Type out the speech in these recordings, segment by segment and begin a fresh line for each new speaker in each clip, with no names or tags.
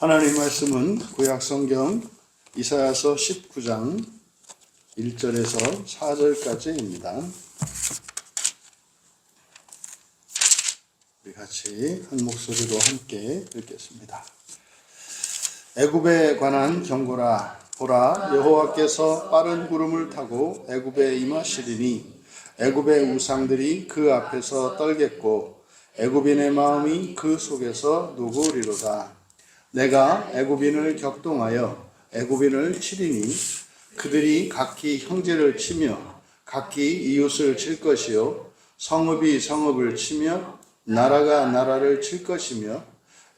하나님 말씀은 구약성경 이사야서 19장 1절에서 4절까지입니다. 우리 같이 한 목소리로 함께 읽겠습니다. 애굽에 관한 경고라. 보라, 여호와께서 빠른 구름을 타고 애굽에 임하시리니 애굽의 우상들이 그 앞에서 떨겠고 애굽인의 마음이 그 속에서 누구리로다. 내가 애굽인을 격동하여 애굽인을 치리니 그들이 각기 형제를 치며 각기 이웃을 칠 것이요 성읍이 성읍을 치며 나라가 나라를 칠 것이며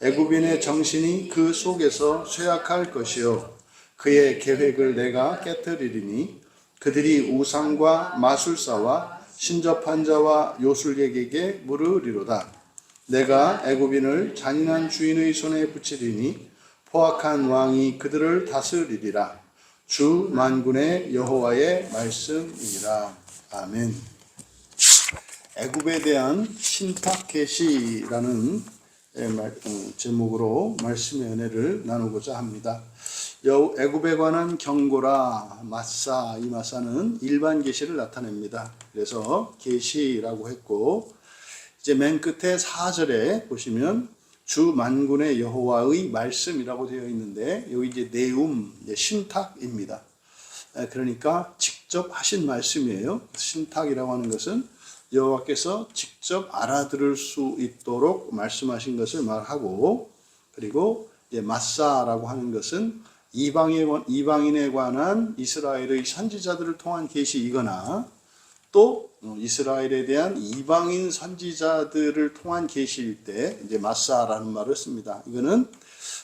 애굽인의 정신이 그 속에서 쇠약할 것이요 그의 계획을 내가 깨뜨리리니 그들이 우상과 마술사와 신접한 자와 요술객에게 물으리로다. 내가 애굽인을 잔인한 주인의 손에 붙이리니 포악한 왕이 그들을 다스리리라. 주 만군의 여호와의 말씀이니라. 아멘. 애굽에 대한 신탁 계시라는 제목으로 말씀의 은혜를 나누고자 합니다. 애굽에 관한 경고라. 마사, 이 마사는 일반 계시를 나타냅니다. 그래서 계시라고 했고, 이제 맨 끝에 4절에 보시면 주 만군의 여호와의 말씀이라고 되어 있는데, 여기 이제 네움, 신탁입니다. 그러니까 직접 하신 말씀이에요. 신탁이라고 하는 것은 여호와께서 직접 알아들을 수 있도록 말씀하신 것을 말하고, 그리고 이제 마사라고 하는 것은 이방인에 관한 이스라엘의 선지자들을 통한 계시이거나 또 이스라엘에 대한 이방인 선지자들을 통한 계시일 때 이제 마사라는 말을 씁니다. 이거는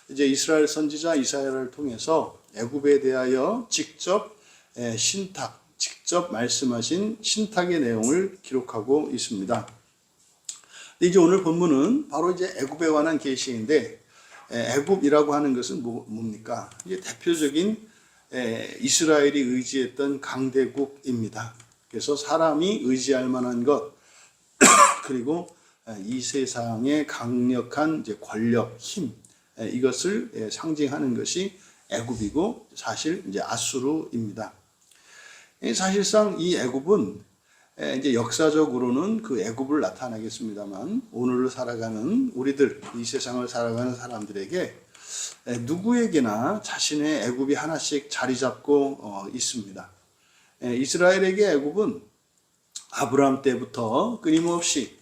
이제 이스라엘 선지자 이사야를 통해서 애굽에 대하여 직접 신탁, 직접 말씀하신 신탁의 내용을 기록하고 있습니다. 이제 오늘 본문은 바로 이제 애굽에 관한 계시인데, 애굽이라고 하는 것은 뭡니까? 이제 대표적인 이스라엘이 의지했던 강대국입니다. 그래서 사람이 의지할 만한 것, 그리고 이 세상의 강력한 이제 권력, 힘, 이것을 상징하는 것이 애굽이고 사실 이제 아수르입니다. 사실상 이 애굽은 이제 역사적으로는 그 애굽을 나타내겠습니다만, 오늘을 살아가는 우리들, 이 세상을 살아가는 사람들에게 누구에게나 자신의 애굽이 하나씩 자리 잡고 있습니다. 이스라엘에게 애굽은 아브라함 때부터 끊임없이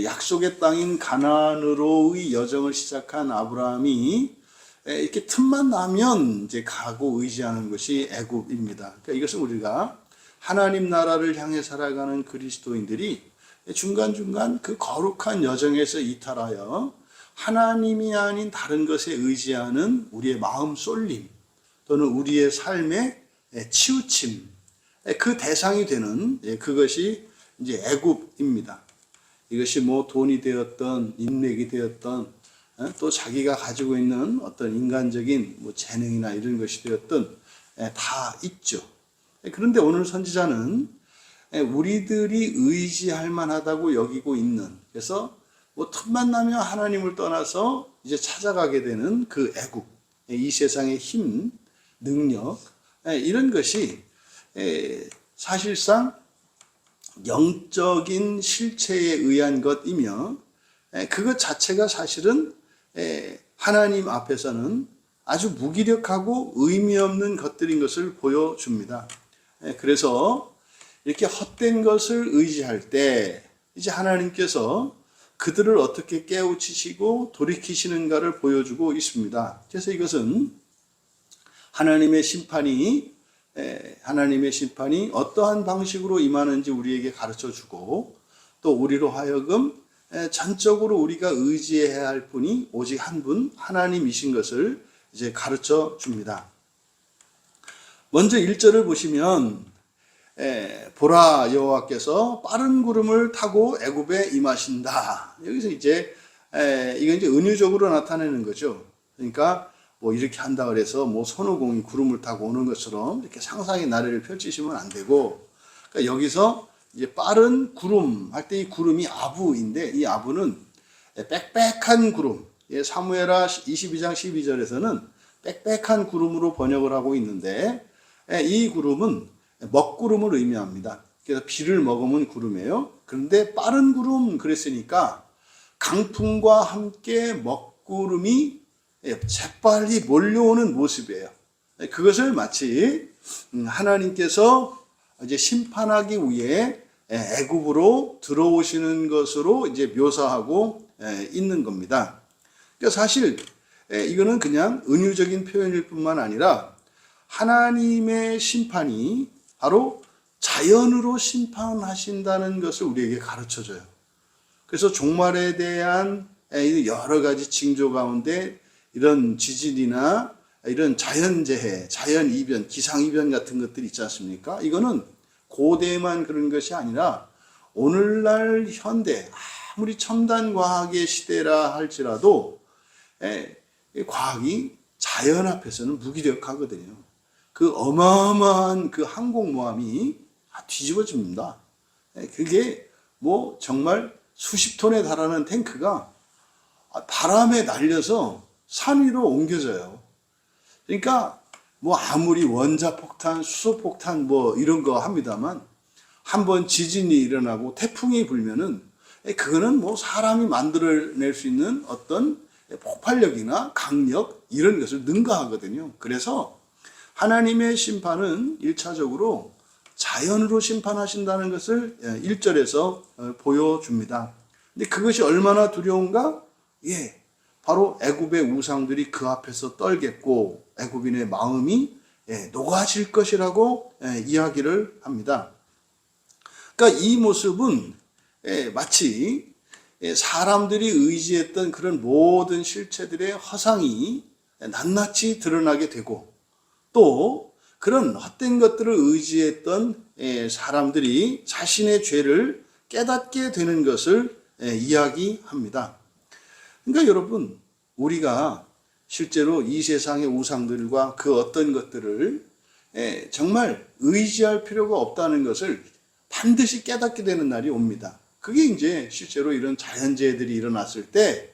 약속의 땅인 가나안으로의 여정을 시작한 아브라함이 이렇게 틈만 나면 이제 가고 의지하는 것이 애굽입니다. 그러니까 이것은 우리가 하나님 나라를 향해 살아가는 그리스도인들이 중간중간 그 거룩한 여정에서 이탈하여 하나님이 아닌 다른 것에 의지하는 우리의 마음 쏠림 또는 우리의 삶의 치우침, 그 대상이 되는 그것이 이제 애굽입니다. 이것이 뭐 돈이 되었던 인맥이 되었던 또 자기가 가지고 있는 어떤 인간적인 뭐 재능이나 이런 것이 되었던 다 있죠. 그런데 오늘 선지자는 우리들이 의지할 만하다고 여기고 있는, 그래서 뭐 틈만 나면 하나님을 떠나서 이제 찾아가게 되는 그 애굽, 이 세상의 힘, 능력, 이런 것이 사실상 영적인 실체에 의한 것이며, 그것 자체가 사실은 하나님 앞에서는 아주 무기력하고 의미 없는 것들인 것을 보여줍니다. 그래서 이렇게 헛된 것을 의지할 때 이제 하나님께서 그들을 어떻게 깨우치시고 돌이키시는가를 보여주고 있습니다. 그래서 이것은 하나님의 심판이 어떠한 방식으로 임하는지 우리에게 가르쳐주고, 또 우리로 하여금 전적으로 우리가 의지해야 할 분이 오직 한 분, 하나님이신 것을 이제 가르쳐 줍니다. 먼저 1절을 보시면 보라, 여호와께서 빠른 구름을 타고 애굽에 임하신다. 여기서 이제 이건 이제 은유적으로 나타내는 거죠. 그러니까 뭐 이렇게 한다 그래서 뭐 손오공이 구름을 타고 오는 것처럼 이렇게 상상의 나래를 펼치시면 안 되고, 그러니까 여기서 이제 빠른 구름 할 때 이 구름이 아부인데, 이 아부는 빽빽한 구름, 사무엘하 22장 12절에서는 빽빽한 구름으로 번역을 하고 있는데 이 구름은 먹구름을 의미합니다. 그래서 비를 머금은 구름이에요. 그런데 빠른 구름 그랬으니까 강풍과 함께 먹구름이 재빨리 몰려오는 모습이에요. 그것을 마치 하나님께서 이제 심판하기 위해 애굽으로 들어오시는 것으로 이제 묘사하고 있는 겁니다. 그러니까 사실 이거는 그냥 은유적인 표현일 뿐만 아니라 하나님의 심판이 바로 자연으로 심판하신다는 것을 우리에게 가르쳐줘요. 그래서 종말에 대한 여러 가지 징조 가운데 이런 지진이나 이런 자연재해, 자연이변, 기상이변 같은 것들이 있지 않습니까? 이거는 고대에만 그런 것이 아니라 오늘날 현대, 아무리 첨단 과학의 시대라 할지라도 과학이 자연 앞에서는 무기력하거든요. 그 어마어마한 그 항공모함이 뒤집어집니다. 그게 뭐 정말 수십 톤에 달하는 탱크가 바람에 날려서 산 위로 옮겨져요. 그러니까 뭐 아무리 원자폭탄, 수소폭탄 뭐 이런 거 합니다만 한번 지진이 일어나고 태풍이 불면은 그거는 뭐 사람이 만들어낼 수 있는 어떤 폭발력이나 강력 이런 것을 능가하거든요. 그래서 하나님의 심판은 1차적으로 자연으로 심판하신다는 것을 1절에서 보여줍니다. 근데 그것이 얼마나 두려운가? 바로 애굽의 우상들이 그 앞에서 떨겠고 애굽인의 마음이 녹아질 것이라고 이야기를 합니다. 그러니까 이 모습은 마치 사람들이 의지했던 그런 모든 실체들의 허상이 낱낱이 드러나게 되고 또 그런 헛된 것들을 의지했던 사람들이 자신의 죄를 깨닫게 되는 것을 이야기합니다. 그러니까 여러분, 우리가 실제로 이 세상의 우상들과 그 어떤 것들을 정말 의지할 필요가 없다는 것을 반드시 깨닫게 되는 날이 옵니다. 그게 이제 실제로 이런 자연재해들이 일어났을 때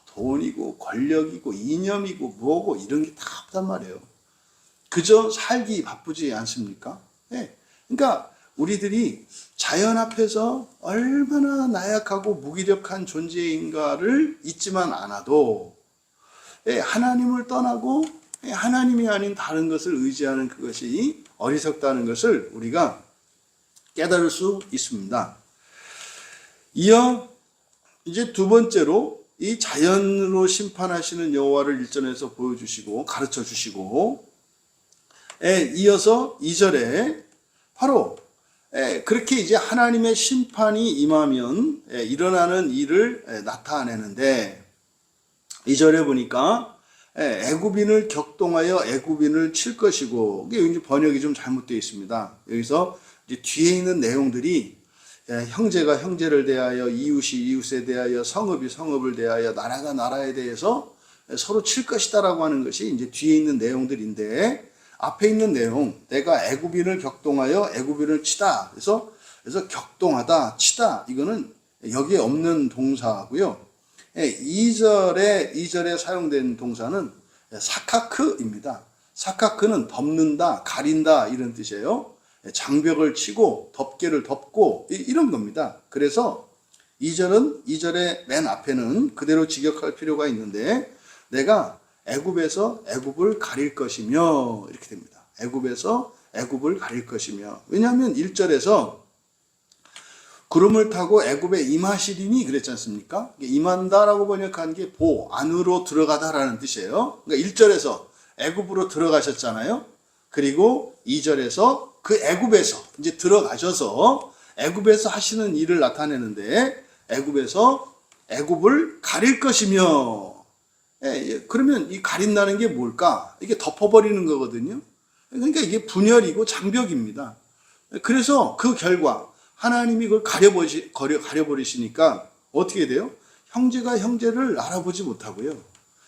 돈이고 권력이고 이념이고 뭐고 이런 게 다 없단 말이에요. 그저 살기 바쁘지 않습니까? 그러니까 우리들이 자연 앞에서 얼마나 나약하고 무기력한 존재인가를 잊지만 않아도 하나님을 떠나고 하나님이 아닌 다른 것을 의지하는 그것이 어리석다는 것을 우리가 깨달을 수 있습니다. 이어 이제 두 번째로 이 자연으로 심판하시는 여호와를 1절에서 보여주시고 가르쳐 주시고 이어서 2절에 바로 그렇게 이제 하나님의 심판이 임하면 일어나는 일을 나타내는데 2절에 보니까 애굽인을 격동하여 애굽인을 칠 것이고 이게 번역이 좀 잘못되어 있습니다. 여기서 이제 뒤에 있는 내용들이 형제가 형제를 대하여 이웃이 이웃에 대하여 성읍이 성읍을 대하여 나라가 나라에 대해서 서로 칠 것이다라고 하는 것이 이제 뒤에 있는 내용들인데 앞에 있는 내용 내가 애굽인을 격동하여 애굽인을 치다 그래서 격동하다 치다 이거는 여기에 없는 동사고요. 2절에 사용된 동사는 사카크입니다. 사카크는 덮는다, 가린다 이런 뜻이에요. 장벽을 치고 덮개를 덮고 이런 겁니다. 그래서 2절의 맨 앞에는 그대로 직역할 필요가 있는데 내가 애굽에서 애굽을 가릴 것이며 이렇게 됩니다. 애굽에서 애굽을 가릴 것이며 왜냐하면 1절에서 구름을 타고 애굽에 임하시리니 그랬지 않습니까? 임한다라고 번역한 게 안으로 들어가다라는 뜻이에요. 그러니까 1절에서 애굽으로 들어가셨잖아요. 그리고 2절에서 그 애굽에서 이제 들어가셔서 애굽에서 하시는 일을 나타내는데 애굽에서 애굽을 가릴 것이며 그러면 이 가린다는 게 뭘까? 이게 덮어버리는 거거든요. 그러니까 이게 분열이고 장벽입니다. 그래서 그 결과 하나님이 그걸 가려버리시니까 어떻게 돼요? 형제가 형제를 알아보지 못하고요.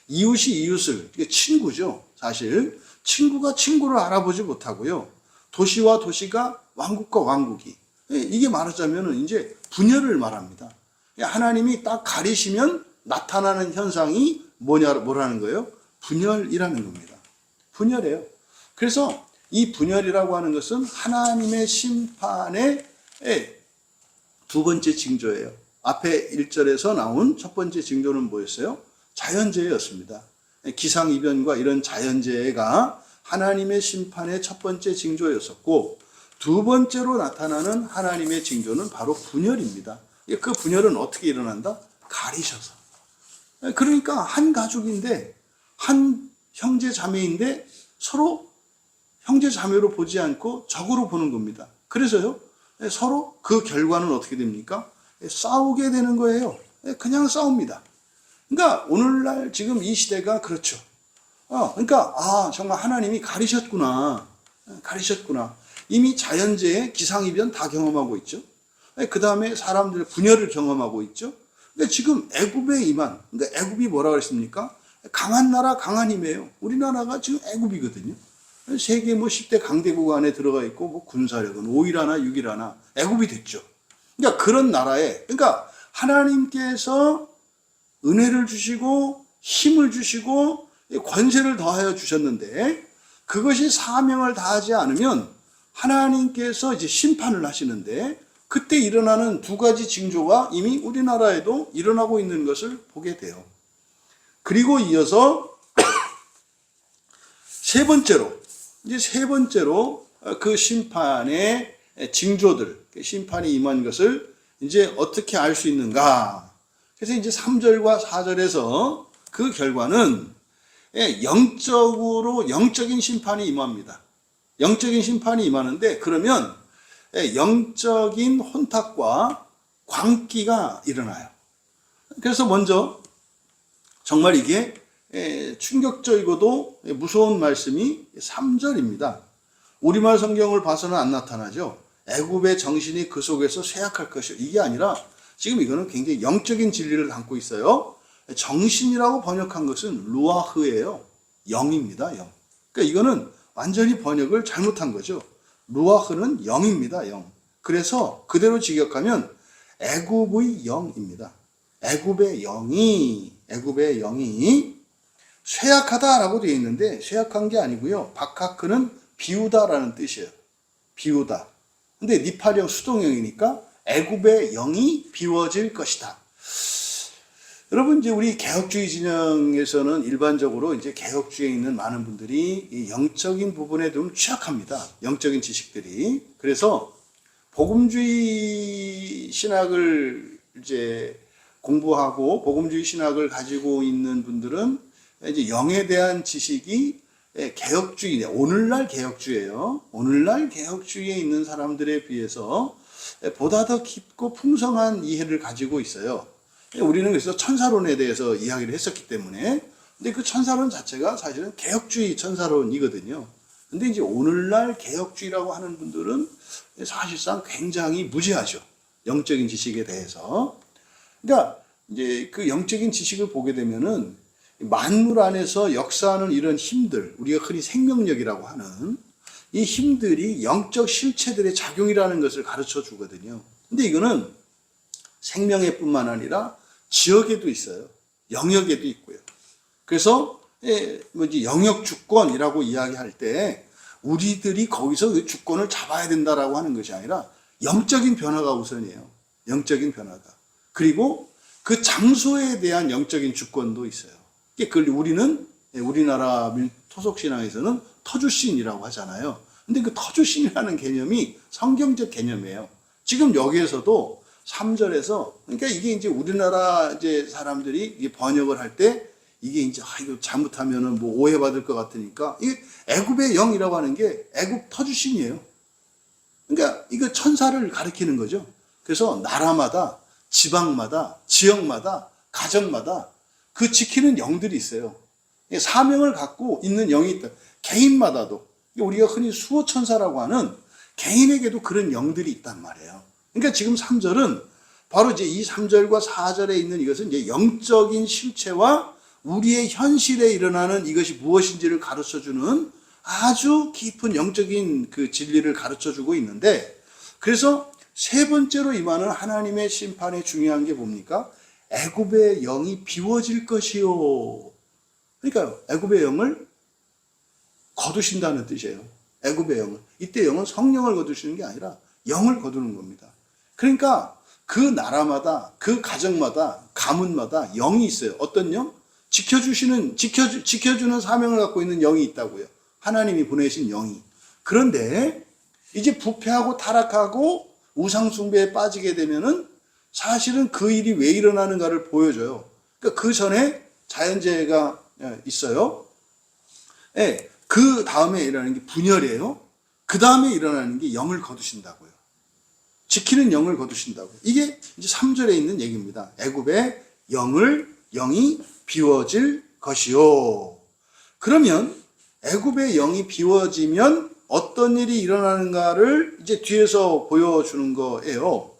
이웃이 이웃을, 이게 친구죠. 사실 친구가 친구를 알아보지 못하고요. 도시와 도시가 왕국과 왕국이 이게 말하자면 이제 분열을 말합니다. 하나님이 딱 가리시면 나타나는 현상이 뭐라는 거예요? 분열이라는 겁니다. 분열이에요. 그래서 이 분열이라고 하는 것은 하나님의 심판의 두 번째 징조예요. 앞에 1절에서 나온 첫 번째 징조는 뭐였어요? 자연재해였습니다. 기상이변과 이런 자연재해가 하나님의 심판의 첫 번째 징조였었고, 두 번째로 나타나는 하나님의 징조는 바로 분열입니다. 그 분열은 어떻게 일어난다? 가리셔서. 그러니까 한 가족인데, 한 형제 자매인데 서로 형제 자매로 보지 않고 적으로 보는 겁니다. 그래서요, 서로 그 결과는 어떻게 됩니까? 싸우게 되는 거예요. 그냥 싸웁니다. 그러니까 오늘날 지금 이 시대가 그렇죠. 그러니까 정말 하나님이 가리셨구나. 이미 자연재해, 기상이변 다 경험하고 있죠. 그 다음에 사람들의 분열을 경험하고 있죠. 근데 지금 애굽에 임한, 그러니까 애굽이 뭐라 그랬습니까? 강한 나라, 강한 힘이에요. 우리나라가 지금 애굽이거든요. 세계 10대 강대국 안에 들어가 있고, 군사력은 5위라나 6위라나 애굽이 됐죠. 그러니까 그런 나라에, 그러니까 하나님께서 은혜를 주시고, 힘을 주시고, 권세를 더하여 주셨는데, 그것이 사명을 다하지 않으면 하나님께서 이제 심판을 하시는데, 그때 일어나는 두 가지 징조가 이미 우리나라에도 일어나고 있는 것을 보게 돼요. 그리고 이어서 세 번째로 그 심판의 징조들, 심판이 임한 것을 이제 어떻게 알 수 있는가? 그래서 이제 3절과 4절에서 그 결과는 영적인 심판이 임합니다. 영적인 심판이 임하는데, 그러면 영적인 혼탁과 광기가 일어나요. 그래서 먼저 정말 이게 충격적이고도 무서운 말씀이 3절입니다. 우리말 성경을 봐서는 안 나타나죠. 애굽의 정신이 그 속에서 쇠약할 것이요. 이게 아니라 지금 이거는 굉장히 영적인 진리를 담고 있어요. 정신이라고 번역한 것은 루아흐예요. 영입니다. 영. 그러니까 이거는 완전히 번역을 잘못한 거죠. 루아흐는 영입니다. 영. 그래서 그대로 직역하면 애굽의 영입니다. 애굽의 영이 쇠약하다라고 되어 있는데, 쇠약한 게 아니고요. 박하크는 비우다라는 뜻이에요. 비우다. 근데 니팔형 수동형이니까 애굽의 영이 비워질 것이다. 여러분, 이제 우리 개혁주의 진영에서는 일반적으로 이제 개혁주의에 있는 많은 분들이 이 영적인 부분에 좀 취약합니다. 영적인 지식들이. 그래서 복음주의 신학을 이제 공부하고 복음주의 신학을 가지고 있는 분들은 이제 영에 대한 지식이 개혁주의, 오늘날 개혁주의예요. 오늘날 개혁주의에 있는 사람들에 비해서 보다 더 깊고 풍성한 이해를 가지고 있어요. 우리는 그래서 천사론에 대해서 이야기를 했었기 때문에, 근데 그 천사론 자체가 사실은 개혁주의 천사론이거든요. 근데 이제 오늘날 개혁주의라고 하는 분들은 사실상 굉장히 무지하죠. 영적인 지식에 대해서. 그러니까 이제 그 영적인 지식을 보게 되면은 만물 안에서 역사하는 이런 힘들, 우리가 흔히 생명력이라고 하는 이 힘들이 영적 실체들의 작용이라는 것을 가르쳐 주거든요. 근데 이거는 생명의 뿐만 아니라 지역에도 있어요. 영역에도 있고요. 그래서 영역 주권이라고 이야기할 때 우리들이 거기서 그 주권을 잡아야 된다라고 하는 것이 아니라 영적인 변화가 우선이에요. 영적인 변화가. 그리고 그 장소에 대한 영적인 주권도 있어요. 그걸 우리는 우리나라 토속신앙에서는 터주신이라고 하잖아요. 근데 그 터주신이라는 개념이 성경적 개념이에요. 지금 여기에서도 3절에서, 그러니까 이게 이제 우리나라 이제 사람들이 번역을 할 때 이게 이제 이거 잘못하면은 뭐 오해받을 것 같으니까, 이게 애굽의 영이라고 하는 게 애굽 터주신이에요. 그러니까 이거 천사를 가리키는 거죠. 그래서 나라마다, 지방마다, 지역마다, 가정마다 그 지키는 영들이 있어요. 사명을 갖고 있는 영이 있다. 개인마다도, 우리가 흔히 수호천사라고 하는 개인에게도 그런 영들이 있단 말이에요. 그러니까 지금 3절은 바로 이제 이 3절과 4절에 있는 이것은 이제 영적인 실체와 우리의 현실에 일어나는 이것이 무엇인지를 가르쳐 주는 아주 깊은 영적인 그 진리를 가르쳐 주고 있는데, 그래서 세 번째로 임하는 하나님의 심판의 중요한 게 뭡니까? 애굽의 영이 비워질 것이요. 그러니까요, 애굽의 영을 거두신다는 뜻이에요. 애굽의 영을. 이때 영은 성령을 거두시는 게 아니라 영을 거두는 겁니다. 그러니까 그 나라마다, 그 가정마다, 가문마다 영이 있어요. 어떤 영? 지켜주는 사명을 갖고 있는 영이 있다고요. 하나님이 보내신 영이. 그런데 이제 부패하고 타락하고 우상숭배에 빠지게 되면은 사실은 그 일이 왜 일어나는가를 보여줘요. 그러니까 그 전에 자연재해가 있어요. 예, 그 다음에 일어나는 게 분열이에요. 그 다음에 일어나는 게 영을 거두신다고요. 지키는 영을 거두신다고. 이게 이제 3절에 있는 얘기입니다. 애굽의 영이 비워질 것이요. 그러면 애굽의 영이 비워지면 어떤 일이 일어나는가를 이제 뒤에서 보여주는 거예요.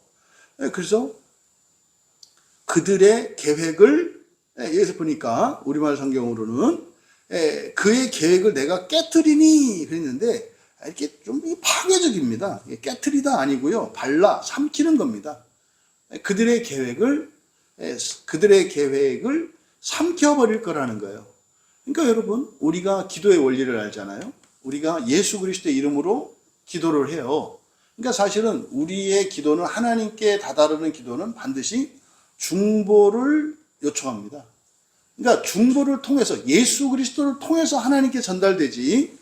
그래서 그들의 계획을, 여기서 보니까 우리말 성경으로는 그의 계획을 내가 깨뜨리니 그랬는데 이렇게 좀 파괴적입니다. 깨뜨리다 아니고요. 발라 삼키는 겁니다. 그들의 계획을 삼켜버릴 거라는 거예요. 그러니까 여러분, 우리가 기도의 원리를 알잖아요. 우리가 예수 그리스도의 이름으로 기도를 해요. 그러니까 사실은 우리의 기도는, 하나님께 다다르는 기도는 반드시 중보를 요청합니다. 그러니까 중보를 통해서, 예수 그리스도를 통해서 하나님께 전달되지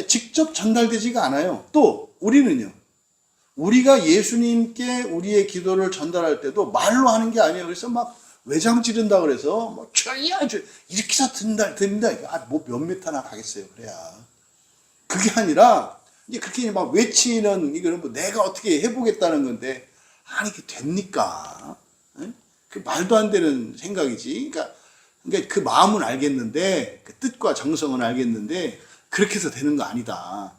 직접 전달되지가 않아요. 또 우리는요, 우리가 예수님께 우리의 기도를 전달할 때도 말로 하는 게 아니에요. 그래서 막 외장 지른다 그래서 뭐 주야 이렇게 해서 든다. 뭐 몇 미터나 가겠어요. 그래야. 그게 아니라 이제 그렇게 막 외치는, 이거는 뭐 내가 어떻게 해보겠다는 건데, 아니 이게 됩니까? 그 말도 안 되는 생각이지. 그러니까 그 마음은 알겠는데, 그 뜻과 정성은 알겠는데 그렇게 해서 되는 거 아니다.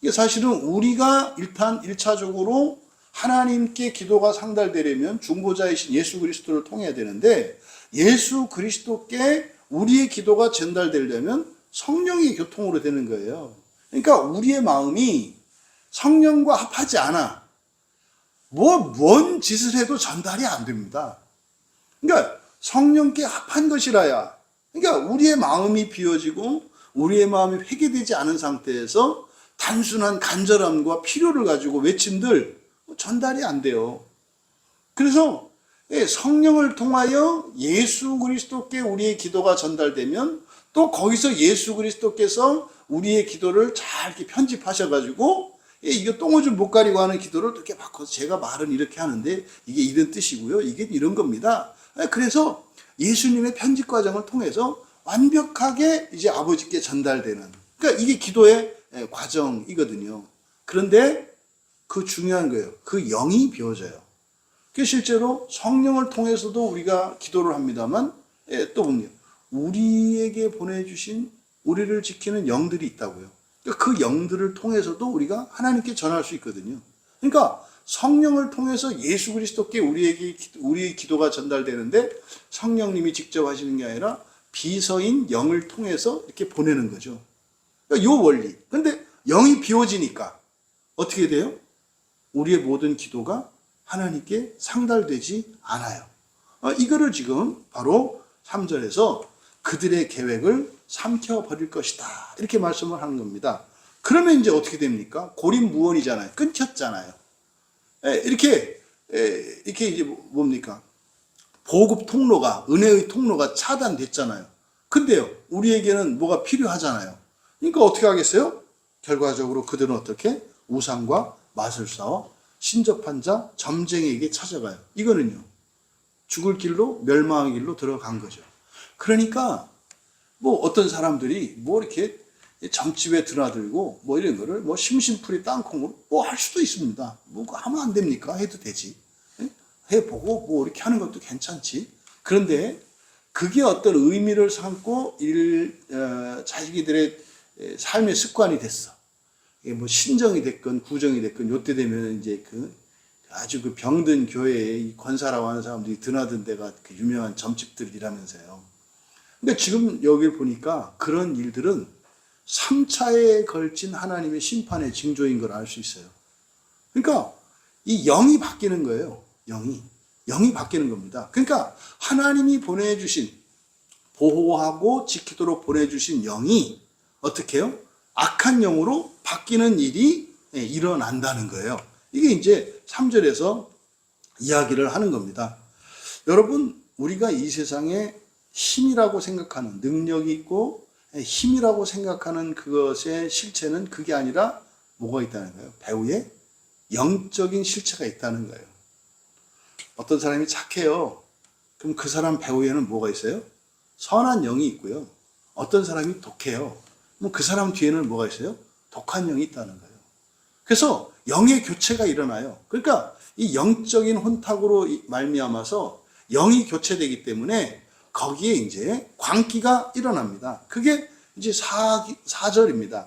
이게 사실은 우리가 일단 1차적으로 하나님께 기도가 상달되려면 중보자이신 예수 그리스도를 통해야 되는데, 예수 그리스도께 우리의 기도가 전달되려면 성령의 교통으로 되는 거예요. 그러니까 우리의 마음이 성령과 합하지 않아 뭔 짓을 해도 전달이 안 됩니다. 그러니까 성령께 합한 것이라야, 그러니까 우리의 마음이 비워지고 우리의 마음이 회개되지 않은 상태에서 단순한 간절함과 필요를 가지고 외침들 전달이 안 돼요. 그래서 성령을 통하여 예수 그리스도께 우리의 기도가 전달되면, 또 거기서 예수 그리스도께서 우리의 기도를 잘 이렇게 편집하셔가지고, 이게 똥오줌 못 가리고 하는 기도를 이렇게 바꿔서, 제가 말은 이렇게 하는데 이게 이런 뜻이고요, 이게 이런 겁니다. 그래서 예수님의 편집 과정을 통해서 완벽하게 이제 아버지께 전달되는, 그러니까 이게 기도의 과정이거든요. 그런데 그 중요한 거예요. 그 영이 비워져요. 그 실제로 성령을 통해서도 우리가 기도를 합니다만, 또 보면 우리에게 보내주신, 우리를 지키는 영들이 있다고요. 그 영들을 통해서도 우리가 하나님께 전할 수 있거든요. 그러니까 성령을 통해서 예수 그리스도께 우리의 기도가 전달되는데, 성령님이 직접 하시는 게 아니라 비서인 영을 통해서 이렇게 보내는 거죠. 그러니까 요 원리. 근데 영이 비워지니까 어떻게 돼요? 우리의 모든 기도가 하나님께 상달되지 않아요. 이거를 지금 바로 3절에서 그들의 계획을 삼켜버릴 것이다, 이렇게 말씀을 하는 겁니다. 그러면 이제 어떻게 됩니까? 고립무원이잖아요. 끊겼잖아요. 이렇게 이제 뭡니까? 보급 통로가, 은혜의 통로가 차단됐잖아요. 근데요, 우리에게는 뭐가 필요하잖아요. 그러니까 어떻게 하겠어요? 결과적으로 그들은 어떻게? 우상과 마술사와 신접한 자, 점쟁이에게 찾아가요. 이거는요, 죽을 길로, 멸망의 길로 들어간 거죠. 그러니까 뭐 어떤 사람들이 뭐 이렇게 점집에 드나들고 뭐 이런 거를 뭐 심심풀이 땅콩으로 뭐 할 수도 있습니다. 뭐 하면 안 됩니까? 해도 되지. 해보고 뭐 이렇게 하는 것도 괜찮지. 그런데 그게 어떤 의미를 삼고 자기들의 삶의 습관이 됐어. 이게 뭐 신정이 됐건 구정이 됐건, 요때 되면 이제 아주 병든 교회에 권사라고 하는 사람들이 드나든 데가 그 유명한 점집들이라면서요. 근데 지금 여기 보니까 그런 일들은 3차에 걸친 하나님의 심판의 징조인 걸 알 수 있어요. 그러니까 이 영이 바뀌는 거예요. 영이. 영이 바뀌는 겁니다. 그러니까 하나님이 보내주신, 보호하고 지키도록 보내주신 영이 어떻게 해요? 악한 영으로 바뀌는 일이 일어난다는 거예요. 이게 이제 3절에서 이야기를 하는 겁니다. 여러분, 우리가 이 세상에 힘이라고 생각하는, 능력이 있고 힘이라고 생각하는 그것의 실체는 그게 아니라 뭐가 있다는 거예요? 배우의 영적인 실체가 있다는 거예요. 어떤 사람이 착해요. 그럼 그 사람 배우에는 뭐가 있어요? 선한 영이 있고요. 어떤 사람이 독해요. 그럼 그 사람 뒤에는 뭐가 있어요? 독한 영이 있다는 거예요. 그래서 영의 교체가 일어나요. 그러니까 이 영적인 혼탁으로 말미암아서 영이 교체되기 때문에 거기에 이제 광기가 일어납니다. 그게 이제 4절입니다.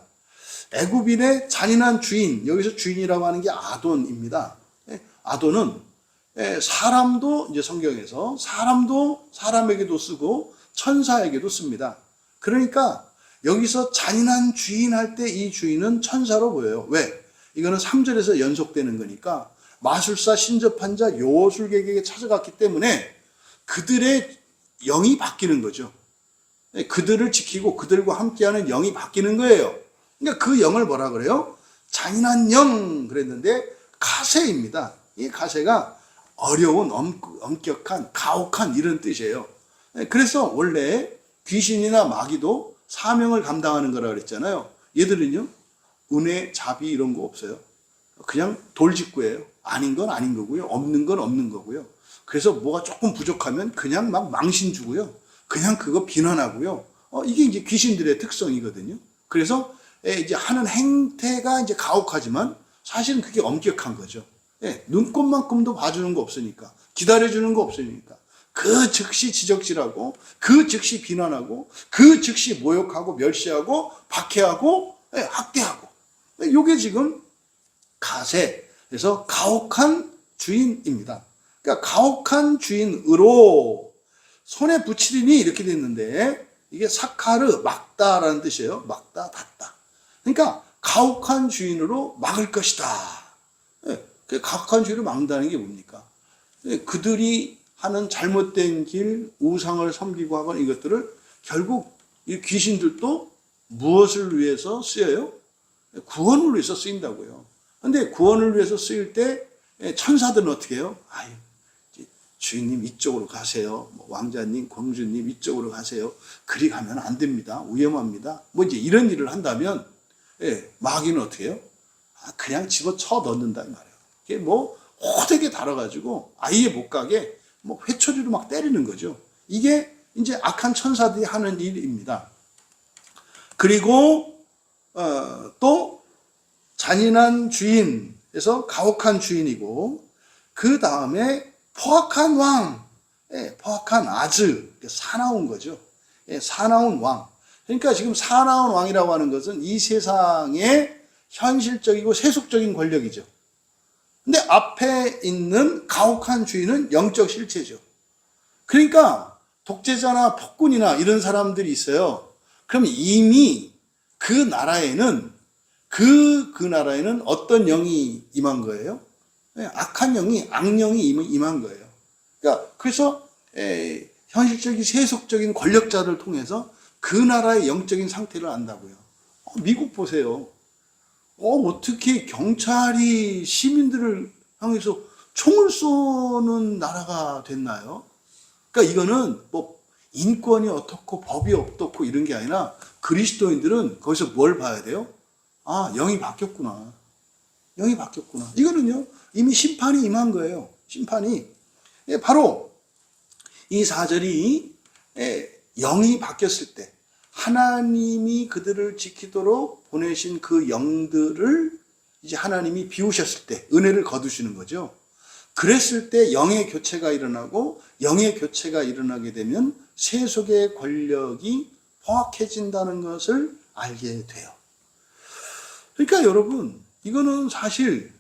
애굽인의 잔인한 주인, 여기서 주인이라고 하는 게 아돈입니다. 아돈은 사람도 이제 성경에서 사람도 사람에게도 쓰고 천사에게도 씁니다. 그러니까 여기서 잔인한 주인 할 때 이 주인은 천사로 보여요. 왜? 이거는 3절에서 연속되는 거니까 마술사, 신접한 자, 요술객에게 찾아갔기 때문에 그들의 영이 바뀌는 거죠. 그들을 지키고 그들과 함께하는 영이 바뀌는 거예요. 그러니까 그 영을 뭐라 그래요? 잔인한 영 그랬는데 가세입니다. 이 가세가 어려운, 엄격한, 가혹한 이런 뜻이에요. 그래서 원래 귀신이나 마귀도 사명을 감당하는 거라 그랬잖아요. 얘들은요, 은혜, 자비 이런 거 없어요. 그냥 돌직구예요. 아닌 건 아닌 거고요. 없는 건 없는 거고요. 그래서 뭐가 조금 부족하면 그냥 막 망신 주고요. 그냥 그거 비난하고요. 이게 이제 귀신들의 특성이거든요. 그래서 이제 하는 행태가 이제 가혹하지만 사실은 그게 엄격한 거죠. 눈꽃만큼도 봐주는 거 없으니까, 기다려주는 거 없으니까, 그 즉시 지적질하고, 그 즉시 비난하고, 그 즉시 모욕하고, 멸시하고, 박해하고, 학대하고. 이게 지금 가세, 그래서 가혹한 주인입니다. 그러니까 가혹한 주인으로 손에 붙이리니 이렇게 됐는데, 이게 사카르, 막다라는 뜻이에요. 막다, 닫다. 그러니까 가혹한 주인으로 막을 것이다. 그 가혹한 주인으로 막는다는 게 뭡니까? 그들이 하는 잘못된 길, 우상을 섬기고 하거나 이것들을 결국 이 귀신들도 무엇을 위해서 쓰여요? 구원을 위해서 쓰인다고요. 근데 구원을 위해서 쓰일 때 천사들은 어떻게 해요? 아유, 주인님 이쪽으로 가세요. 왕자님, 공주님 이쪽으로 가세요. 그리 가면 안 됩니다. 위험합니다. 뭐 이제 이런 일을 한다면 마귀는 어떻게 해요? 그냥 집어쳐 넣는다 이 말이에요. 이게 뭐 호되게 달아가지고 아예 못 가게 뭐 회초리로 막 때리는 거죠. 이게 이제 악한 천사들이 하는 일입니다. 그리고 또 잔인한 주인에서 가혹한 주인이고 그 다음에 포악한 왕, 포악한 아즈, 사나운 거죠. 사나운 왕. 그러니까 지금 사나운 왕이라고 하는 것은 이 세상의 현실적이고 세속적인 권력이죠. 근데 앞에 있는 가혹한 주인은 영적 실체죠. 그러니까 독재자나 폭군이나 이런 사람들이 있어요. 그럼 이미 그 나라에는 어떤 영이 임한 거예요? 악한 영이, 악령이 임한 거예요. 그러니까 그래서 현실적인 세속적인 권력자를 통해서 그 나라의 영적인 상태를 안다고요. 미국 보세요. 어떻게 경찰이 시민들을 향해서 총을 쏘는 나라가 됐나요? 그러니까 이거는 뭐 인권이 어떻고 법이 어떻고 이런 게 아니라 그리스도인들은 거기서 뭘 봐야 돼요? 영이 바뀌었구나. 영이 바뀌었구나. 이거는요, 이미 심판이 임한 거예요. 심판이. 바로 이 4절이 영이 바뀌었을 때 하나님이 그들을 지키도록 보내신 그 영들을 이제 하나님이 비우셨을 때 은혜를 거두시는 거죠. 그랬을 때 영의 교체가 일어나고 영의 교체가 일어나게 되면 세속의 권력이 포악해진다는 것을 알게 돼요. 그러니까 여러분, 이거는 사실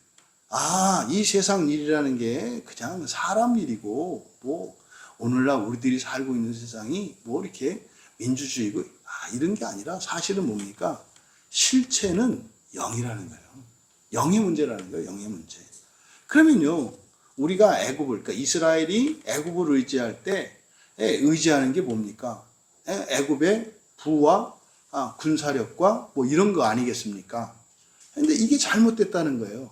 이 세상 일이라는 게 그냥 사람 일이고 뭐 오늘날 우리들이 살고 있는 세상이 뭐 이렇게 민주주의고 이런 게 아니라 사실은 뭡니까? 실체는 영이라는 거예요. 영의 문제라는 거예요. 영의 문제. 그러면요, 우리가 애굽을, 그러니까 이스라엘이 애굽을 의지할 때 의지하는 게 뭡니까? 애굽의 부와 군사력과 뭐 이런 거 아니겠습니까? 근데 이게 잘못됐다는 거예요.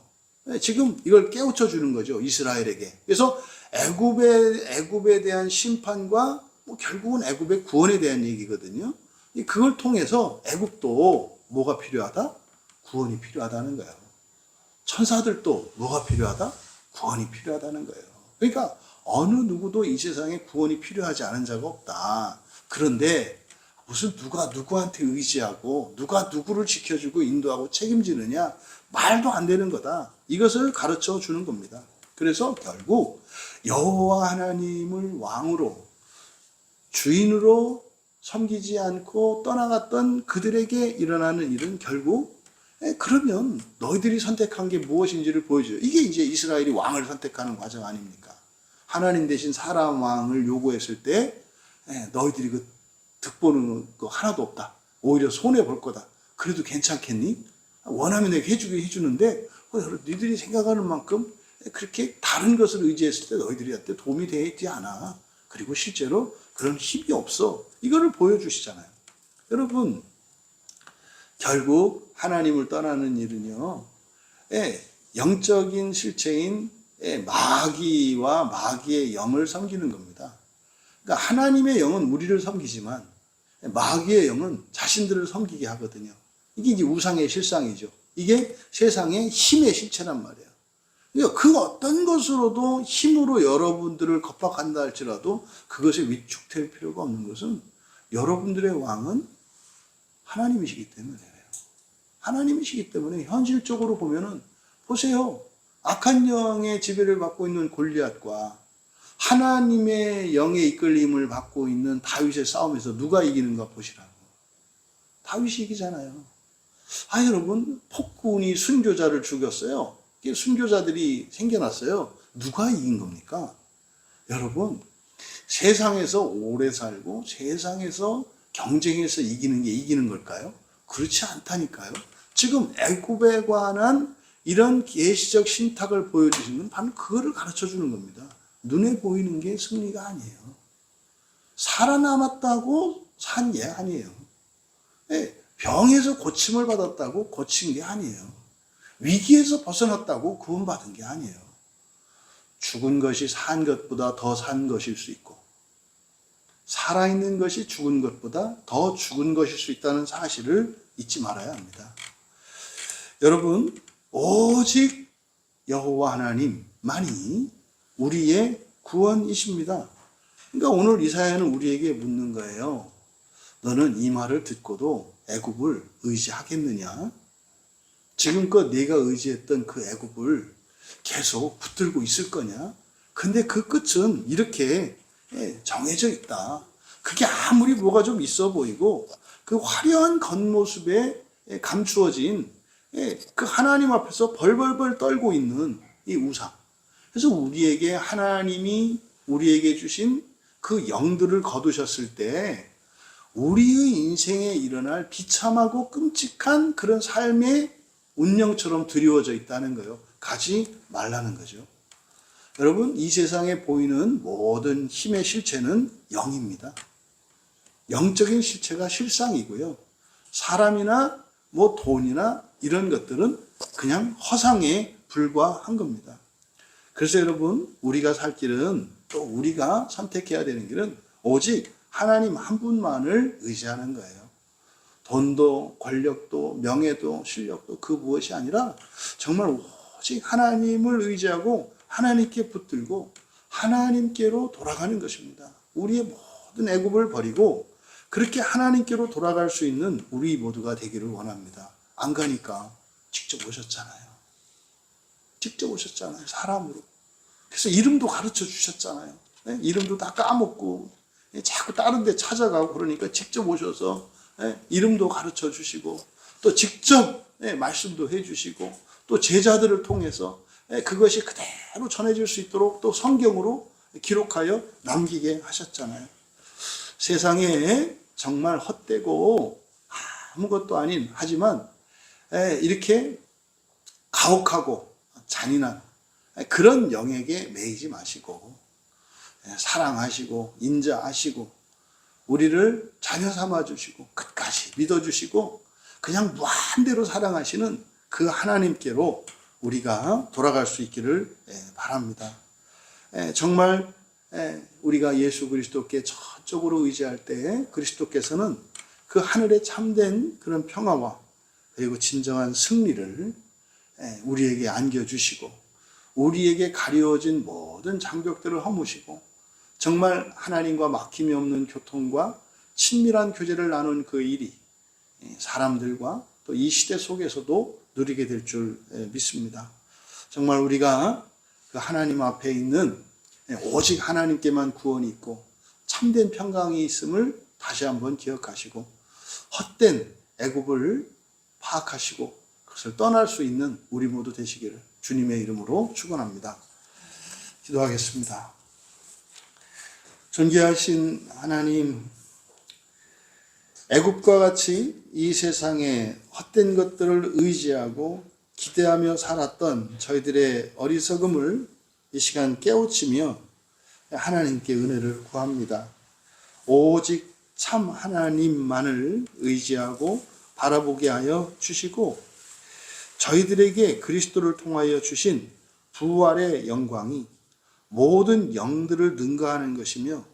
지금 이걸 깨우쳐 주는 거죠, 이스라엘에게. 그래서 애굽에 대한 심판과 뭐 결국은 애굽의 구원에 대한 얘기거든요. 그걸 통해서 애굽도 뭐가 필요하다? 구원이 필요하다는 거예요. 천사들도 뭐가 필요하다? 구원이 필요하다는 거예요. 그러니까 어느 누구도 이 세상에 구원이 필요하지 않은 자가 없다. 그런데 무슨 누가 누구한테 의지하고 누가 누구를 지켜주고 인도하고 책임지느냐? 말도 안 되는 거다. 이것을 가르쳐 주는 겁니다. 그래서 결국 여호와 하나님을 왕으로 주인으로 섬기지 않고 떠나갔던 그들에게 일어나는 일은 결국 그러면 너희들이 선택한 게 무엇인지를 보여줘요. 이게 이제 이스라엘이 왕을 선택하는 과정 아닙니까? 하나님 대신 사람 왕을 요구했을 때 너희들이 그 득보는 거 하나도 없다. 오히려 손해볼 거다. 그래도 괜찮겠니? 원하면 내가 해주는데 너희들이 생각하는 만큼 그렇게 다른 것을 의지했을 때 너희들한테 도움이 되지 않아. 그리고 실제로 그런 힘이 없어. 이거를 보여주시잖아요. 여러분, 결국 하나님을 떠나는 일은요, 영적인 실체인 마귀와 마귀의 영을 섬기는 겁니다. 그러니까 하나님의 영은 우리를 섬기지만 마귀의 영은 자신들을 섬기게 하거든요. 이게 이제 우상의 실상이죠. 이게 세상의 힘의 실체란 말이에요. 그러니까 그 어떤 것으로도 힘으로 여러분들을 겁박한다 할지라도 그것에 위축될 필요가 없는 것은 여러분들의 왕은 하나님이시기 때문이에요. 하나님이시기 때문에 현실적으로 보면은 보세요. 악한 영의 지배를 받고 있는 골리앗과 하나님의 영의 이끌림을 받고 있는 다윗의 싸움에서 누가 이기는가 보시라고. 다윗이 이기잖아요. 여러분, 폭군이 순교자를 죽였어요. 순교자들이 생겨났어요. 누가 이긴 겁니까? 여러분, 세상에서 오래 살고 세상에서 경쟁해서 이기는 게 이기는 걸까요? 그렇지 않다니까요. 지금 애굽에 관한 이런 계시적 신탁을 보여주시는 건 바로 그거를 가르쳐 주는 겁니다. 눈에 보이는 게 승리가 아니에요. 살아남았다고 산 게 아니에요. 병에서 고침을 받았다고 고친 게 아니에요. 위기에서 벗어났다고 구원받은 게 아니에요. 죽은 것이 산 것보다 더 산 것일 수 있고 살아있는 것이 죽은 것보다 더 죽은 것일 수 있다는 사실을 잊지 말아야 합니다. 여러분, 오직 여호와 하나님만이 우리의 구원이십니다. 그러니까 오늘 이사야는 우리에게 묻는 거예요. 너는 이 말을 듣고도 애굽을 의지하겠느냐? 지금껏 네가 의지했던 그 애굽을 계속 붙들고 있을 거냐? 근데 그 끝은 이렇게 정해져 있다. 그게 아무리 뭐가 좀 있어 보이고 그 화려한 겉모습에 감추어진 그 하나님 앞에서 벌벌벌 떨고 있는 이 우상. 그래서 우리에게 하나님이 우리에게 주신 그 영들을 거두셨을 때 우리의 인생에 일어날 비참하고 끔찍한 그런 삶의 운명처럼 드리워져 있다는 거예요. 가지 말라는 거죠. 여러분, 이 세상에 보이는 모든 힘의 실체는 영입니다. 영적인 실체가 실상이고요. 사람이나 뭐 돈이나 이런 것들은 그냥 허상에 불과한 겁니다. 그래서 여러분, 우리가 살 길은 또 우리가 선택해야 되는 길은 오직 하나님 한 분만을 의지하는 거예요. 돈도 권력도 명예도 실력도 그 무엇이 아니라 정말 오직 하나님을 의지하고 하나님께 붙들고 하나님께로 돌아가는 것입니다. 우리의 모든 애굽을 버리고 그렇게 하나님께로 돌아갈 수 있는 우리 모두가 되기를 원합니다. 안 가니까 직접 오셨잖아요. 직접 오셨잖아요. 사람으로. 그래서 이름도 가르쳐 주셨잖아요. 이름도 다 까먹고 자꾸 다른 데 찾아가고 그러니까 직접 오셔서 이름도 가르쳐 주시고 또 직접 말씀도 해 주시고 또 제자들을 통해서 그것이 그대로 전해질 수 있도록 또 성경으로 기록하여 남기게 하셨잖아요. 세상에 정말 헛되고 아무것도 아닌 하지만 이렇게 가혹하고 잔인한 그런 영역에 매이지 마시고 사랑하시고 인자하시고 우리를 자녀 삼아주시고 끝까지 믿어주시고 그냥 무한대로 사랑하시는 그 하나님께로 우리가 돌아갈 수 있기를 바랍니다. 정말 우리가 예수 그리스도께 전적으로 의지할 때 그리스도께서는 그 하늘에 참된 그런 평화와 그리고 진정한 승리를 우리에게 안겨주시고 우리에게 가려진 모든 장벽들을 허무시고 정말 하나님과 막힘이 없는 교통과 친밀한 교제를 나눈 그 일이 사람들과 또 이 시대 속에서도 누리게 될 줄 믿습니다. 정말 우리가 그 하나님 앞에 있는 오직 하나님께만 구원이 있고 참된 평강이 있음을 다시 한번 기억하시고 헛된 애굽을 파악하시고 그것을 떠날 수 있는 우리 모두 되시기를 주님의 이름으로 축원합니다. 기도하겠습니다. 존귀하신 하나님, 애굽과 같이 이 세상에 헛된 것들을 의지하고 기대하며 살았던 저희들의 어리석음을 이 시간 깨우치며 하나님께 은혜를 구합니다. 오직 참 하나님만을 의지하고 바라보게 하여 주시고 저희들에게 그리스도를 통하여 주신 부활의 영광이 모든 영들을 능가하는 것이며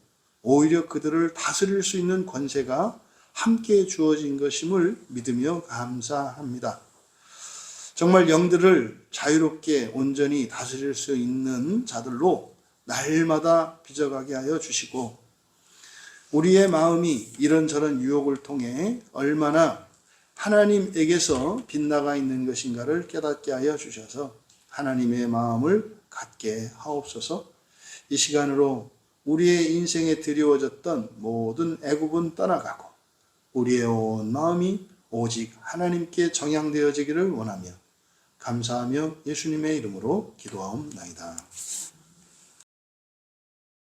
오히려 그들을 다스릴 수 있는 권세가 함께 주어진 것임을 믿으며 감사합니다. 정말 영들을 자유롭게 온전히 다스릴 수 있는 자들로 날마다 빚어가게 하여 주시고 우리의 마음이 이런저런 유혹을 통해 얼마나 하나님에게서 빗나가 있는 것인가를 깨닫게 하여 주셔서 하나님의 마음을 갖게 하옵소서. 이 시간으로 우리의 인생에 드리워졌던 모든 애굽은 떠나가고 우리의 온 마음이 오직 하나님께 정향되어지기를 원하며 감사하며 예수님의 이름으로 기도하옵나이다.